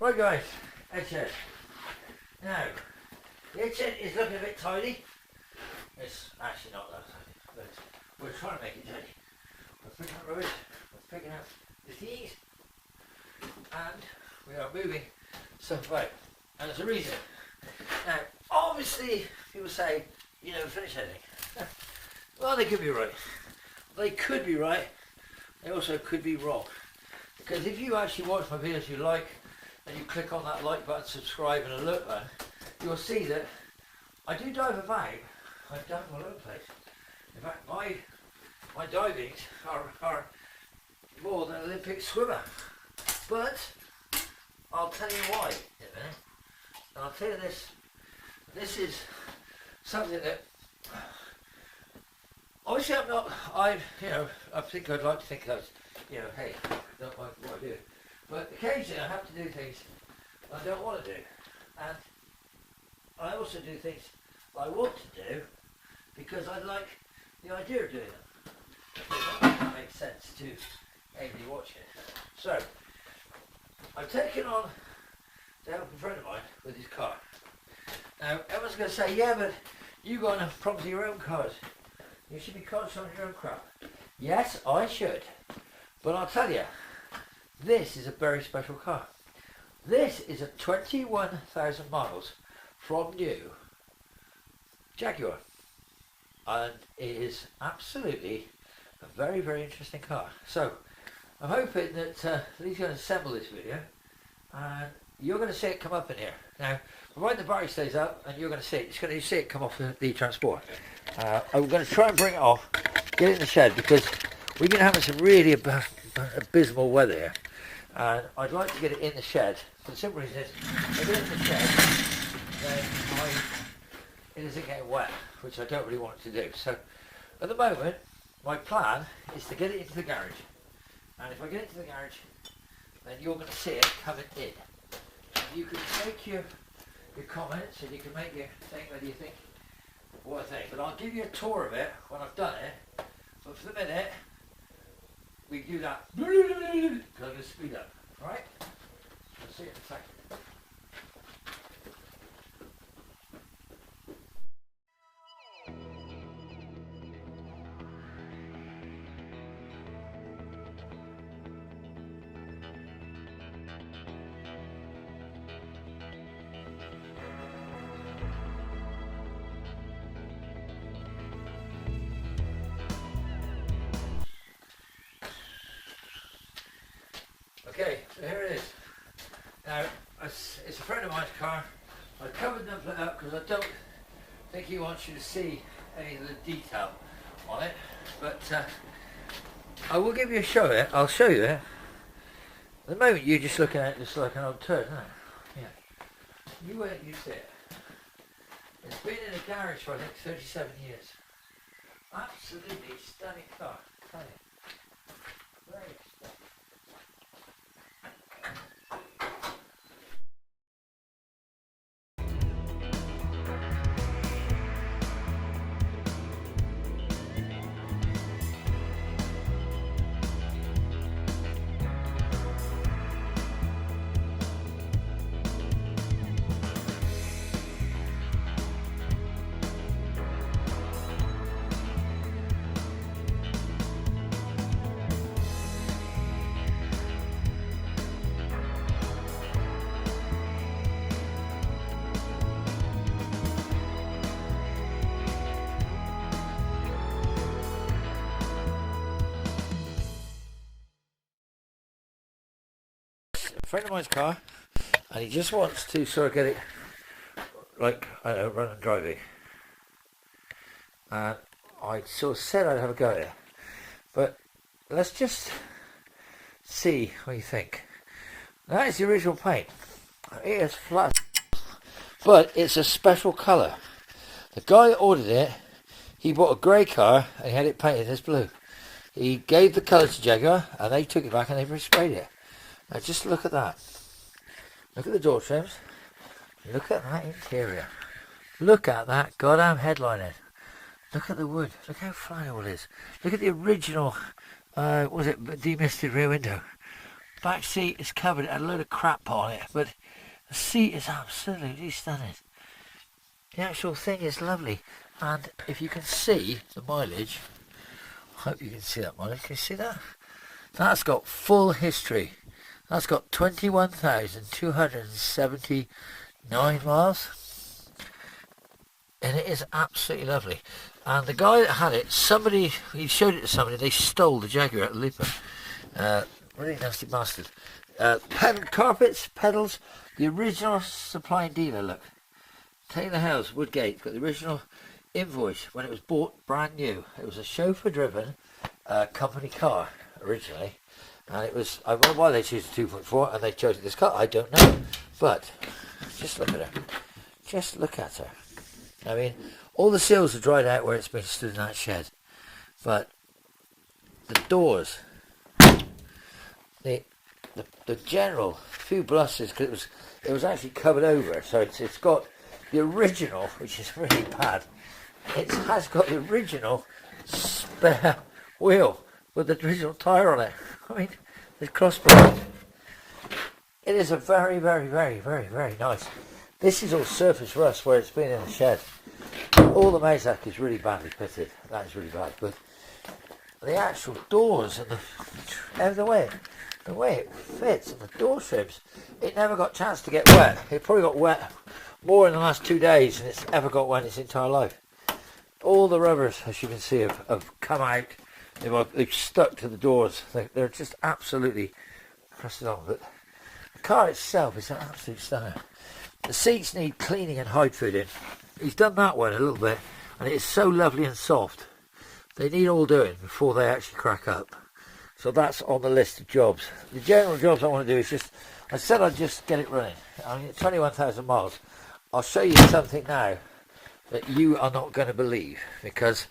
Right guys, headset. Now, the headset is looking a bit tidy. It's actually not that tidy, but we're trying to make it tidy. We're picking up rubbish, we're picking up the things, and we are moving stuff about. And there's a reason. Now, obviously, people say, you never finish anything. Well, they could be right. They could be right. They also could be wrong. Because if you actually watch my videos you like, and you click on that like button, subscribe and alert button, you'll see that I do dive about. I dive all over the place. In fact, my divings are more than an Olympic swimmer. But I'll tell you why in a minute. And I'll tell you this. This is something that obviously I think I'd like to think I was, hey, I don't like what I do. But occasionally I have to do things I don't want to do. And I also do things I want to do because I like the idea of doing them. That makes sense to anybody watching it. So, I've taken on to help a friend of mine with his car. Now, everyone's going to say, yeah, but you got enough problems with your own cars. You should be concentrating on your own crap. Yes, I should. But I'll tell you, this is a very special car. This is a 21,000 miles from new Jaguar. And it is absolutely a very, very interesting car. So, I'm hoping that he's going to assemble this video and you're going to see it come up in here. Now, provided the battery stays up and you're going to see it, you're going to see it come off the transport. I'm going to try and bring it off, get it in the shed because we've been having some really abysmal weather here. And I'd like to get it in the shed. For the simple reason is, if I get it in the shed, then it isn't getting wet, which I don't really want it to do. So, at the moment, my plan is to get it into the garage. And if I get it into the garage, then you're going to see it coming in. And you can make your comments and you can make your thing whether you think what I think. But I'll give you a tour of it when I've done it. But for the minute, we can do that because I'm going to speed up. Alright? I'll see you in a second. Okay, so here it is. Now, it's a friend of mine's car. I covered them up because I don't think he wants you to see any of the detail on it. But I will give you a show of it. I'll show you it. At the moment, you're just looking at it just like an old turd, isn't it? Yeah. You wait, you see it. It's been in a garage for I think 37 years. Absolutely stunning car. Stunning. Very stunning. A friend of mine's car, and he just wants to sort of get it like, I don't know, run and driving. And I sort of said I'd have a go at it. But let's just see what you think. That is the original paint. It is flat, but it's a special colour. The guy that ordered it, he bought a grey car and he had it painted this blue. He gave the colour to Jaguar and they took it back and they resprayed it. Now just look at that. Look at the door trims. Look at that interior. Look at that goddamn headlining. Look at the wood. Look how fine it all is. Look at the original, was it demisted rear window. Back seat is covered, had a load of crap on it, but the seat is absolutely stunning. The actual thing is lovely, and if you can see the mileage, I hope you can see that mileage. Can you see that? That's got full history. That's got 21,279 miles, and it is absolutely lovely. And the guy that had it, he showed it to somebody. They stole the Jaguar at the Lipa. Really nasty bastard. Carpets, pedals, the original supply and dealer. Look, Taylor House, Woodgate, got the original invoice when it was bought brand new. It was a chauffeur-driven company car originally, and it was. I wonder why they chose a 2.4 and they chose this car. I don't know, but just look at her. Just look at her. I mean, all the seals are dried out where it's been stood in that shed, but the doors, the general few blusters, because it was actually covered over, so it's got the original, which is really bad. It has got the original spare wheel with the original tyre on it. I mean, the crossbar. It is a very, very, very, very, very nice. This is all surface rust where it's been in the shed. All the Mazak is really badly pitted. That is really bad. But the actual doors and the way it fits and the door trims, it never got a chance to get wet. It probably got wet more in the last 2 days than it's ever got wet in its entire life. All the rubbers, as you can see, have come out. They've stuck to the doors. They're just absolutely crusted on. But the car itself is an absolute stunner. The seats need cleaning and hide fooding. He's done that one a little bit, and it is so lovely and soft. They need all doing before they actually crack up. So that's on the list of jobs. The general jobs I want to do is just, I said I'd just get it running. I mean, 21,000 miles. I'll show you something now that you are not going to believe, because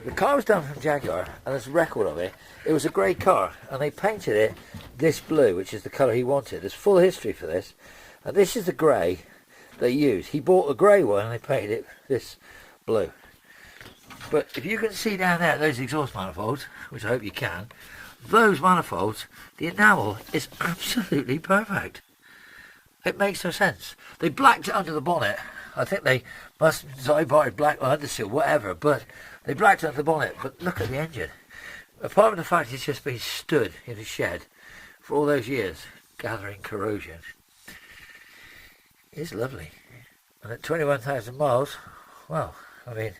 the car was done from Jaguar, and there's a record of it. It was a grey car, and they painted it this blue, which is the colour he wanted. There's full history for this, and this is the grey they used. He bought the grey one, and they painted it this blue. But if you can see down there those exhaust manifolds, which I hope you can, those manifolds, the enamel is absolutely perfect. It makes no sense. They blacked it under the bonnet. I think they must have bought black or underseal, whatever, but they blacked it under the bonnet. But look at the engine. Apart from the fact it's just been stood in a shed for all those years, gathering corrosion, it's lovely. And at 21,000 miles, well, I mean,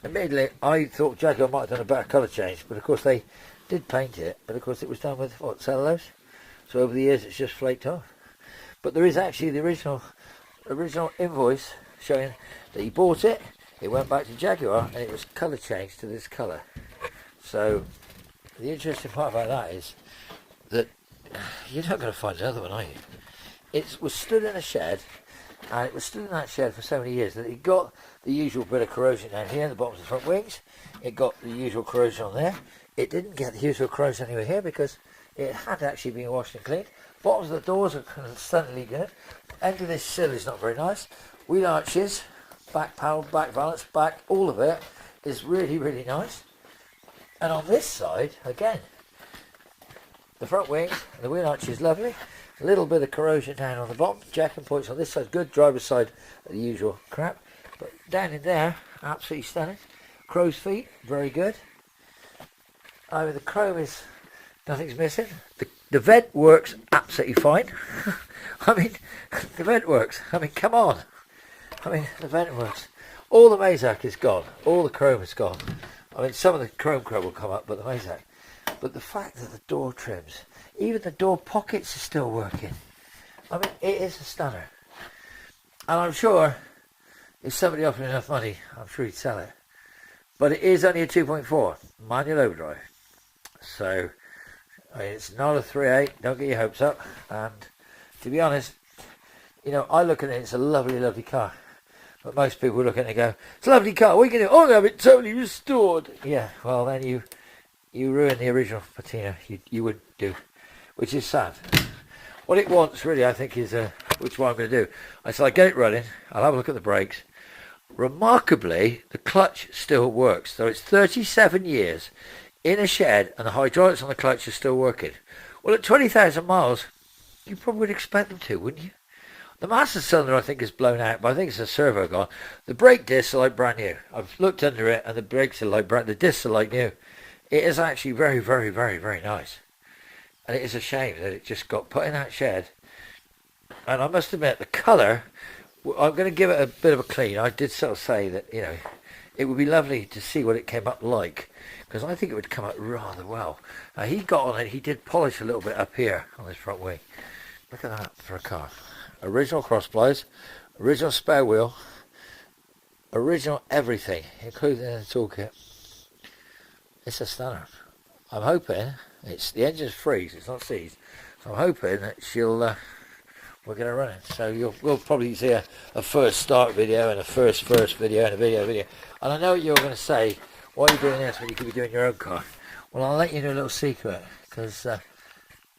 admittedly, I thought Jaguar might have done a better colour change, but of course they did paint it, but of course it was done with, what, cellulose? So over the years it's just flaked off. But there is actually the original invoice showing that he bought it, it went back to Jaguar, and it was colour changed to this colour. So the interesting part about that is that you're not going to find another one, are you? It was stood in a shed, and it was stood in that shed for so many years that it got the usual bit of corrosion down here in the bottoms of the front wings. It got the usual corrosion on there. It didn't get the usual corrosion anywhere here because it had actually been washed and cleaned. Bottoms of the doors are stunningly good. End of this sill is not very nice. Wheel arches, back panel, back valance, back, all of it is really, really nice. And on this side, again, the front wing and the wheel arch is lovely. A little bit of corrosion down on the bottom. Jack and points on this side, good. Driver's side, the usual crap. But down in there, absolutely stunning. Crow's feet, very good. I mean, the chrome is, nothing's missing. The vent works absolutely fine. I mean, the vent works. I mean, come on. I mean, the vent works. All the Mazak is gone. All the chrome is gone. I mean, some of the chrome will come up, but the Mazak. But the fact that the door trims, even the door pockets are still working. I mean, it is a stunner. And I'm sure if somebody offered enough money, I'm sure he'd sell it. But it is only a 2.4 manual overdrive. So, I mean, it's not a 3.8. Don't get your hopes up. And to be honest, you know, I look at it, it's a lovely, lovely car. But most people look at it and go, it's a lovely car, what are you going to do? Oh, no, it's totally restored. Yeah, well, then you ruin the original patina. You would do, which is sad. What it wants, really, I think, is, which is what I'm going to do. I said, I get it running, I'll have a look at the brakes. Remarkably, the clutch still works. So it's 37 years in a shed and the hydraulics on the clutch are still working. Well, at 20,000 miles, you probably would expect them to, wouldn't you? The master cylinder, I think, is blown out, but I think it's a servo gone. The brake discs are like brand new. I've looked under it, and the brakes are like brand. The discs are like new. It is actually very, very, very, very nice. And it is a shame that it just got put in that shed. And I must admit, the colour, I'm going to give it a bit of a clean. I did sort of say that, you know, it would be lovely to see what it came up like, because I think it would come up rather well. He got on it. He did polish a little bit up here on his front wing. Look at that for a car. Original cross plies, original spare wheel, original everything, including the toolkit. It's a stunner. I'm hoping the engine's freeze, it's not seized, so I'm hoping that we're going to run it. So we'll probably see a first start video and a first video and a video. And I know what you're going to say, why are you doing this when you could be doing your own car? Well, I'll let you know a little secret, because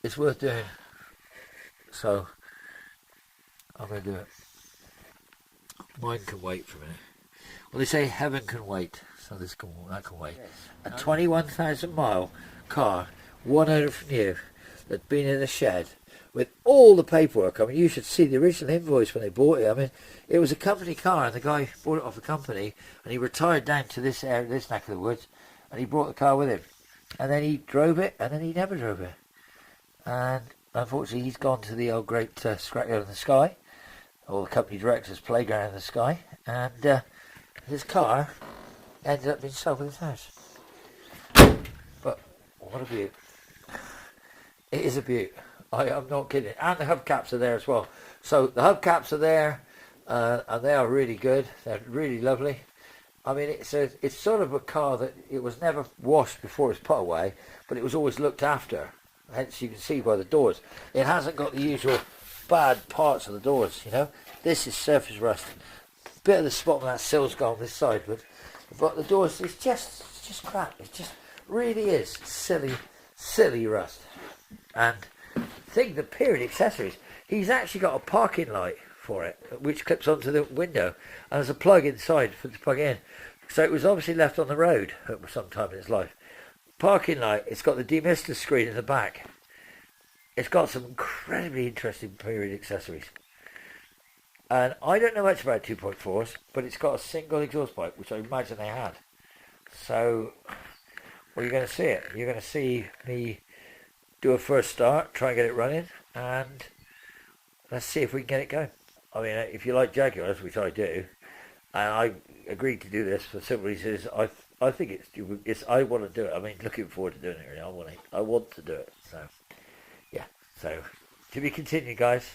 it's worth doing. So I'm going to do it. Mine can wait for a minute. Well, they say heaven can wait, so that can wait. Yes. A 21,000 mile car, one owner from new, that's been in a shed with all the paperwork. I mean, you should see the original invoice when they bought it. I mean, it was a company car, and the guy bought it off the company, and he retired down to this area, this neck of the woods, and he brought the car with him. And then he drove it, and then he never drove it. And unfortunately, he's gone to the old great scrapyard in the sky, or the company director's playground in the sky, and his car ended up being sold with his house. But what a beaut. It is a beaut. I'm not kidding. And the hubcaps are there as well. So the hubcaps are there, and they are really good. They're really lovely. I mean, it's sort of a car that it was never washed before it was put away, but it was always looked after. Hence, you can see by the doors. It hasn't got the usual bad parts of the doors, you know. This is surface rust. A bit of the spot on that sill's gone on this side, but the doors, it's just crap. It just really is silly rust. And think the period accessories. He's actually got a parking light for it, which clips onto the window, and there's a plug inside for to plug in. So it was obviously left on the road at some time in its life. Parking light. It's got the demister screen in the back. It's got some incredibly interesting period accessories. And I don't know much about 2.4s, but it's got a single exhaust pipe, which I imagine they had. So, well, you're going to see it. You're going to see me do a first start, try and get it running, and let's see if we can get it going. I mean, if you like Jaguars, which I do, and I agreed to do this for simple reasons, I think it's I want to do it. I mean, looking forward to doing it. Really, I want to do it. So, yeah. So, to be continued, guys.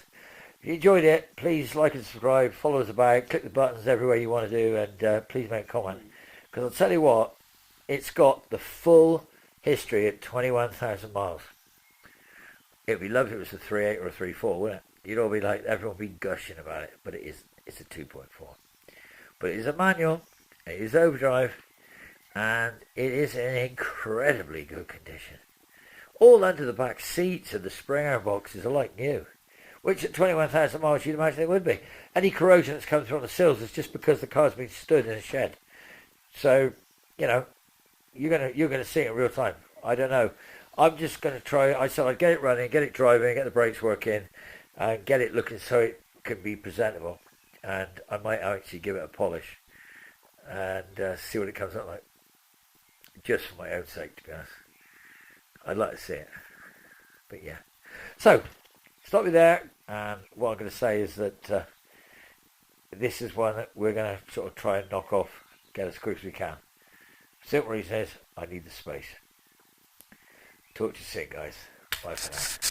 If you enjoyed it, please like and subscribe, follow us about, click the buttons everywhere you want to do, and please make a comment. Because I'll tell you what, it's got the full history at 21,000 miles. It'd be lovely if it was a 3.8 or a 3.4, wouldn't it? You'd all be like, everyone would be gushing about it, but it's a 2.4. But it is a manual, it is overdrive, and it is in incredibly good condition. All under the back seats and the spring air boxes are like new, which at 21,000 miles you'd imagine they would be. Any corrosion that's come through on the sills is just because the car's been stood in a shed. So, you know, you're gonna see it in real time. I don't know. I'm just going to try. I said I'd get it running, get it driving, get the brakes working, and get it looking so it can be presentable. And I might actually give it a polish and see what it comes out like. Just for my own sake, to be honest. I'd like to see it. But yeah. So, stop me there. And what I'm going to say is that this is one that we're going to sort of try and knock off, get as quick as we can. Simple reason is I need the space. Talk to you soon, guys. Bye for now.